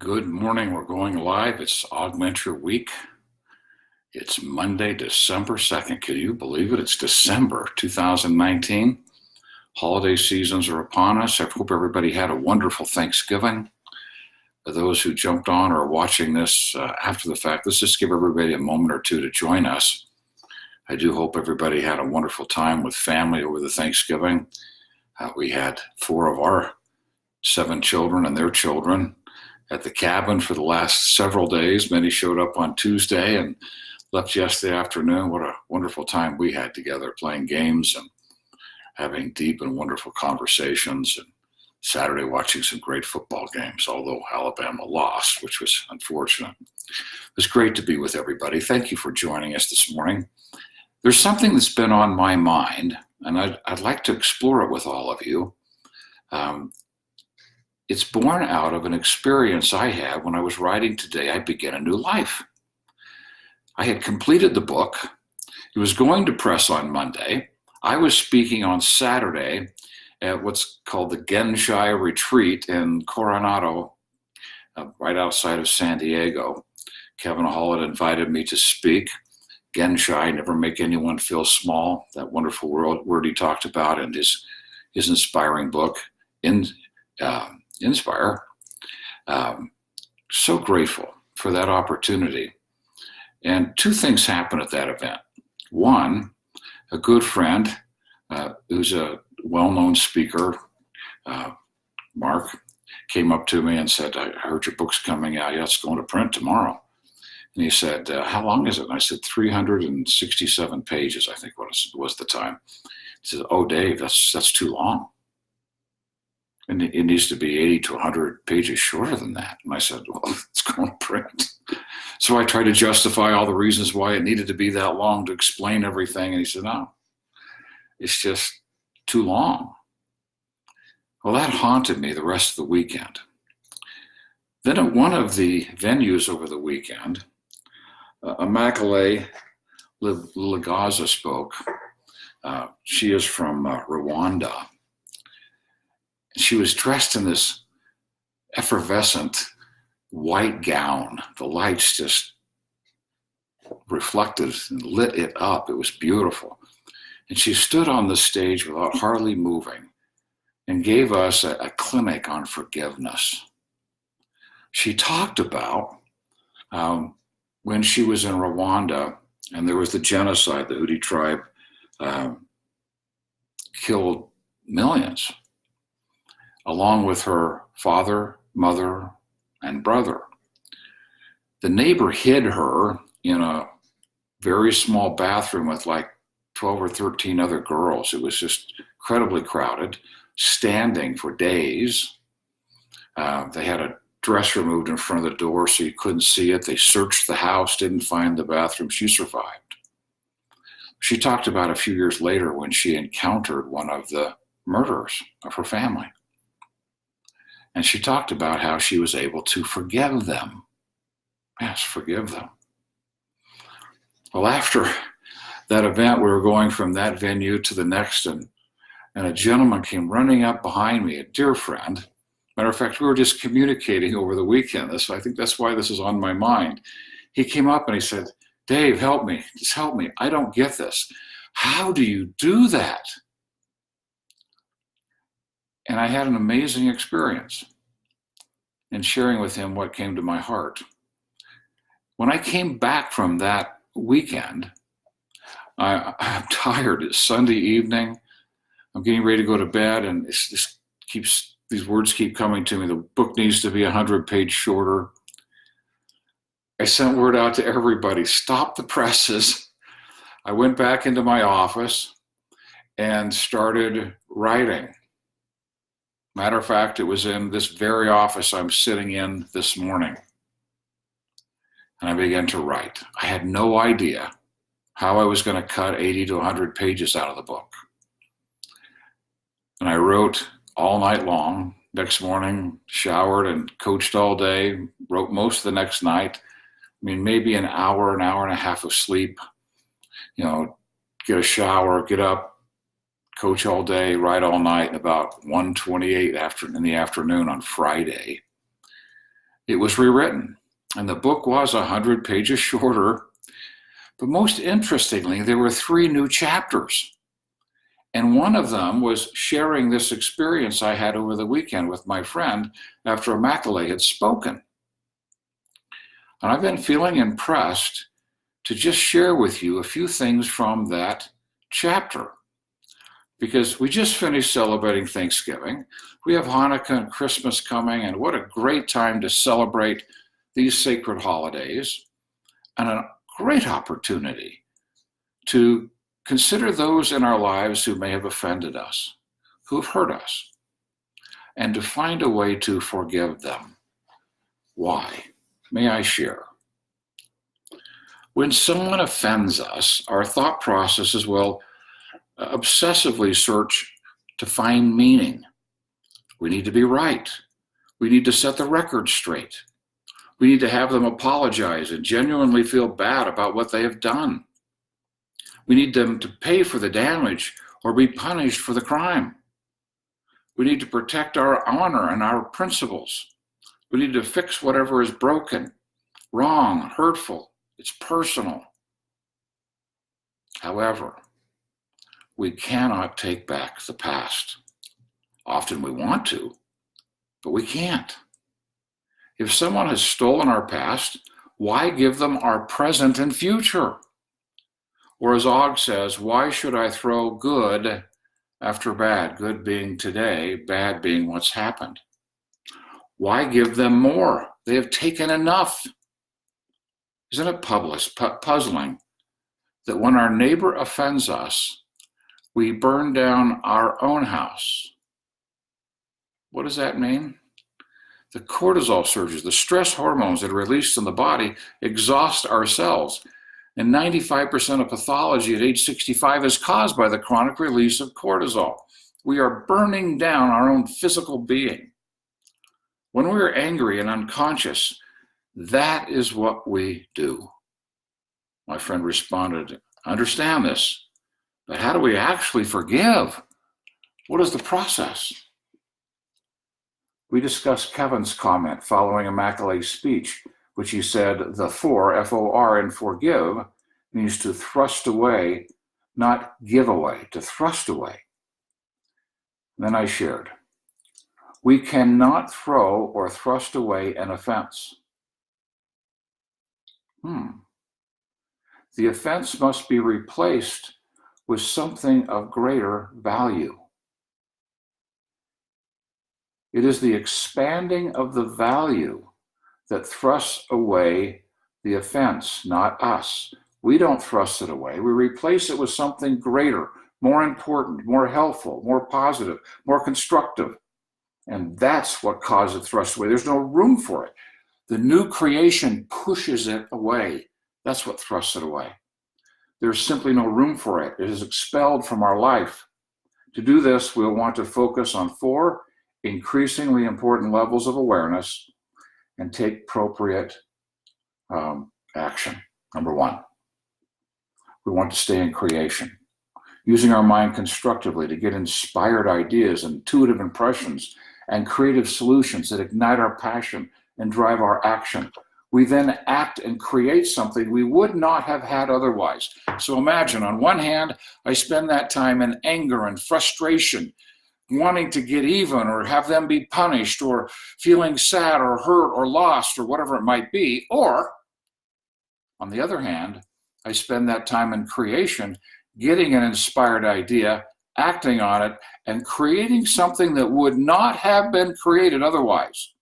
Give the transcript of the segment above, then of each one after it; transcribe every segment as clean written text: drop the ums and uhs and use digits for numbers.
Good morning. We're going live. It's Augment Your Week. It's Monday, December 2nd. Can you believe it? It's December 2019. Holiday seasons are upon us. I hope everybody had a wonderful Thanksgiving. For those who jumped on or are watching this after the fact, let's just give everybody a moment or two to join us. I do hope everybody had a wonderful time with family over the Thanksgiving. We had 4 of our 7 children and their children at the cabin for the last several days. Many showed up on Tuesday and left yesterday afternoon. What a wonderful time we had together, playing games and having deep and wonderful conversations. And Saturday watching some great football games, although Alabama lost, which was unfortunate. It was great to be with everybody. Thank you for joining us this morning. There's something that's been on my mind, and I'd like to explore it with all of you. It's born out of an experience I had when I was writing Today I Begin a New Life. I had completed the book. It was going to press on Monday. I was speaking on Saturday at what's called the Gazza retreat in Coronado, right outside of San Diego. Kevin Hall had invited me to speak. Gazza, never make anyone feel small, that wonderful word he talked about in his inspiring book, Inspire. So grateful for that opportunity. And 2 things happened at that event. One, a good friend who's a well-known speaker, Mark, came up to me and said, I heard your book's coming out. Yeah, it's going to print tomorrow. And he said, how long is it? And I said, 367 pages, I think was the time. He said, oh, Dave, that's too long. And it needs to be 80 to 100 pages shorter than that. And I said, well, it's going to print. So I tried to justify all the reasons why it needed to be that long to explain everything. And he said, no, it's just too long. Well, that haunted me the rest of the weekend. Then at one of the venues over the weekend, Immaculée Gazza spoke. She is from Rwanda. She was dressed in this effervescent white gown. The lights just reflected and lit it up. It was beautiful. And she stood on the stage without hardly moving and gave us a clinic on forgiveness. She talked about when she was in Rwanda and there was the genocide, the Hutu tribe killed millions, along with her father, mother, and brother. The neighbor hid her in a very small bathroom with like 12 or 13 other girls. It was just incredibly crowded, standing for days. They had a dress removed in front of the door so you couldn't see it. They searched the house, didn't find the bathroom. She survived. She talked about a few years later when she encountered one of the murderers of her family. And she talked about how she was able to forgive them. Yes, forgive them. Well, after that event, we were going from that venue to the next, and a gentleman came running up behind me, a dear friend. Matter of fact, we were just communicating over the weekend. So I think that's why this is on my mind. He came up and he said, Dave, help me. Just help me. I don't get this. How do you do that? And I had an amazing experience in sharing with him what came to my heart. When I came back from that weekend, I'm tired. It's Sunday evening. I'm getting ready to go to bed, and these words keep coming to me. The book needs to be 100 pages shorter. I sent word out to everybody, stop the presses. I went back into my office and started writing. Matter of fact, it was in this very office I'm sitting in this morning. And I began to write. I had no idea how I was going to cut 80 to 100 pages out of the book. And I wrote all night long. Next morning, showered and coached all day, wrote most of the next night. Maybe an hour and a half of sleep, get a shower, get up, coach all day, write all night, and about 1:28 in the afternoon on Friday, It was rewritten, and the book was 100 pages shorter. But most interestingly, there were 3 new chapters. And one of them was sharing this experience I had over the weekend with my friend after Immaculate had spoken. And I've been feeling impressed to just share with you a few things from that chapter. Because we just finished celebrating Thanksgiving. We have Hanukkah and Christmas coming, and what a great time to celebrate these sacred holidays, and a great opportunity to consider those in our lives who may have offended us, who have hurt us, and to find a way to forgive them. Why? May I share? When someone offends us, our thought processes will obsessively search to find meaning. We need to be right. We need to set the record straight. We need to have them apologize and genuinely feel bad about what they have done. We need them to pay for the damage or be punished for the crime. We need to protect our honor and our principles. We need to fix whatever is broken, wrong, hurtful. It's personal. However, we cannot take back the past. Often we want to, but we can't. If someone has stolen our past, why give them our present and future? Or as Og says, why should I throw good after bad? Good being today, bad being what's happened. Why give them more? They have taken enough. Isn't it puzzling that when our neighbor offends us, we burn down our own house? What does that mean? The cortisol surges, the stress hormones that are released in the body, exhaust our cells. And 95% of pathology at age 65 is caused by the chronic release of cortisol. We are burning down our own physical being. When we are angry and unconscious, that is what we do. My friend responded, I understand this, but how do we actually forgive? What is the process? We discussed Kevin's comment following Immaculate's speech, which he said, the for, F-O-R, in forgive means to thrust away, not give away, to thrust away. And then I shared, we cannot throw or thrust away an offense. The offense must be replaced with something of greater value. It is the expanding of the value that thrusts away the offense, not us. We don't thrust it away. We replace it with something greater, more important, more helpful, more positive, more constructive. And that's what causes it thrust away. There's no room for it. The new creation pushes it away. That's what thrusts it away. There's simply no room for it. It is expelled from our life. To do this, we'll want to focus on 4 increasingly important levels of awareness and take appropriate action. Number 1, we want to stay in creation, using our mind constructively to get inspired ideas, intuitive impressions, and creative solutions that ignite our passion and drive our action. We then act and create something we would not have had otherwise. So imagine, on one hand, I spend that time in anger and frustration, wanting to get even or have them be punished or feeling sad or hurt or lost or whatever it might be. Or, on the other hand, I spend that time in creation, getting an inspired idea, acting on it, and creating something that would not have been created otherwise.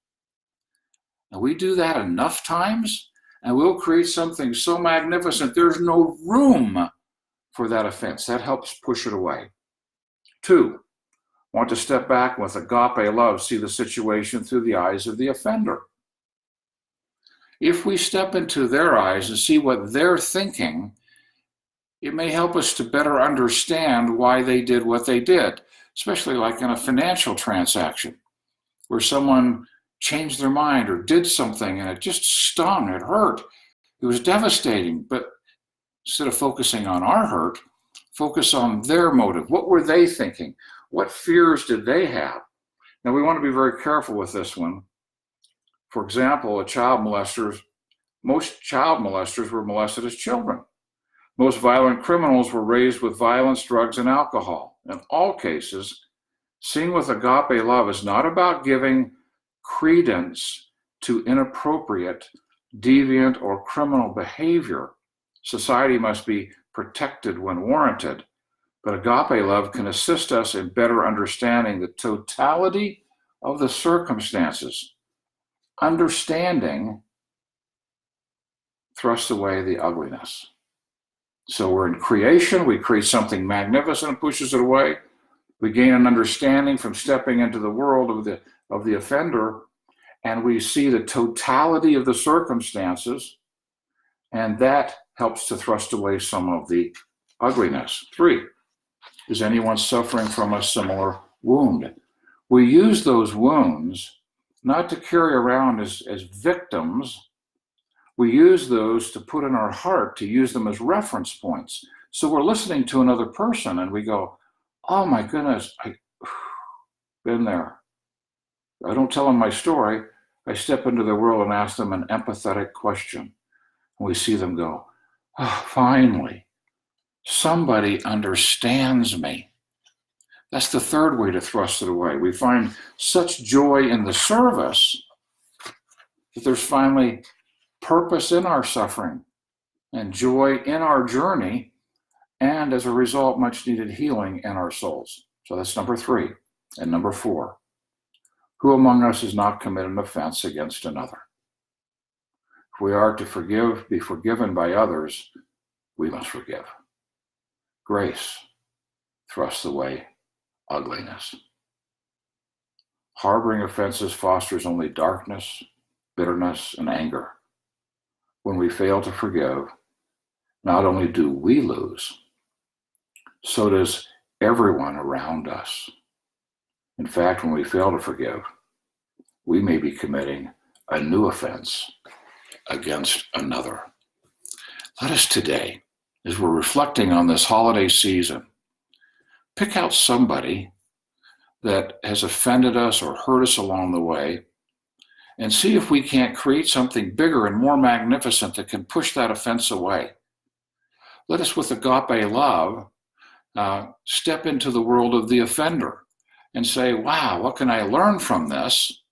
And we do that enough times, and we'll create something so magnificent, there's no room for that offense. That helps push it away. 2, want to step back with agape love, see the situation through the eyes of the offender. If we step into their eyes and see what they're thinking, it may help us to better understand why they did what they did, especially like in a financial transaction where someone changed their mind or did something and it just stung, it hurt. It was devastating, but instead of focusing on our hurt, focus on their motive. What were they thinking? What fears did they have? Now we want to be very careful with this one. For example, most child molesters were molested as children. Most violent criminals were raised with violence, drugs, and alcohol. In all cases, seeing with agape love is not about giving credence to inappropriate, deviant, or criminal behavior. Society must be protected when warranted, but agape love can assist us in better understanding the totality of the circumstances. Understanding thrusts away the ugliness. So we're in creation, we create something magnificent and pushes it away. We gain an understanding from stepping into the world of the offender, and we see the totality of the circumstances, and that helps to thrust away some of the ugliness. 3, is anyone suffering from a similar wound? We use those wounds not to carry around as victims. We use those to put in our heart, to use them as reference points. So we're listening to another person and we go, oh my goodness, I've been there. I don't tell them my story. I step into their world and ask them an empathetic question. And we see them go, oh, finally, somebody understands me. That's the third way to thrust it away. We find such joy in the service that there's finally purpose in our suffering and joy in our journey, and as a result, much needed healing in our souls. So that's number 3. And number 4, who among us has not committed an offense against another? If we are to be forgiven by others, we must forgive. Grace thrusts away ugliness. Harboring offenses fosters only darkness, bitterness, and anger. When we fail to forgive, not only do we lose, so does everyone around us. In fact, when we fail to forgive, we may be committing a new offense against another. Let us today, as we're reflecting on this holiday season, pick out somebody that has offended us or hurt us along the way, and see if we can't create something bigger and more magnificent that can push that offense away. Let us, with agape love, step into the world of the offender and say, wow, what can I learn from this?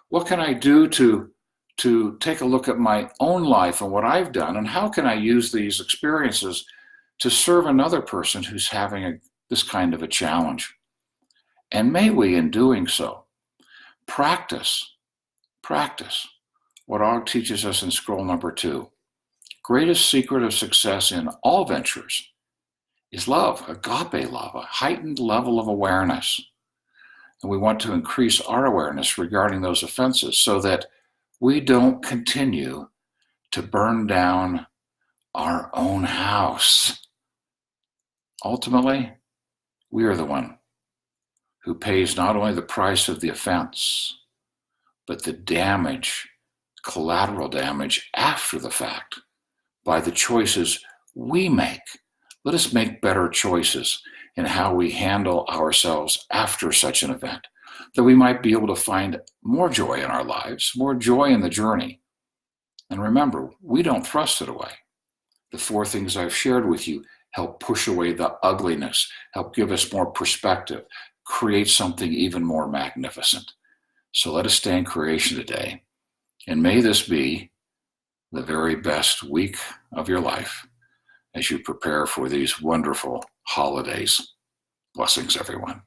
What can I do to take a look at my own life and what I've done, and how can I use these experiences to serve another person who's having this kind of a challenge? And may we, in doing so, practice what Og teaches us in scroll number 2. Greatest secret of success in all ventures is love, agape love, a heightened level of awareness. And we want to increase our awareness regarding those offenses so that we don't continue to burn down our own house. Ultimately, we are the one who pays not only the price of the offense, but the damage, collateral damage after the fact by the choices we make. Let us make better choices in how we handle ourselves after such an event, that we might be able to find more joy in our lives, more joy in the journey. And remember, we don't thrust it away. The 4 things I've shared with you help push away the ugliness, help give us more perspective, create something even more magnificent. So let us stay in creation today. And may this be the very best week of your life as you prepare for these wonderful holidays. Blessings, everyone.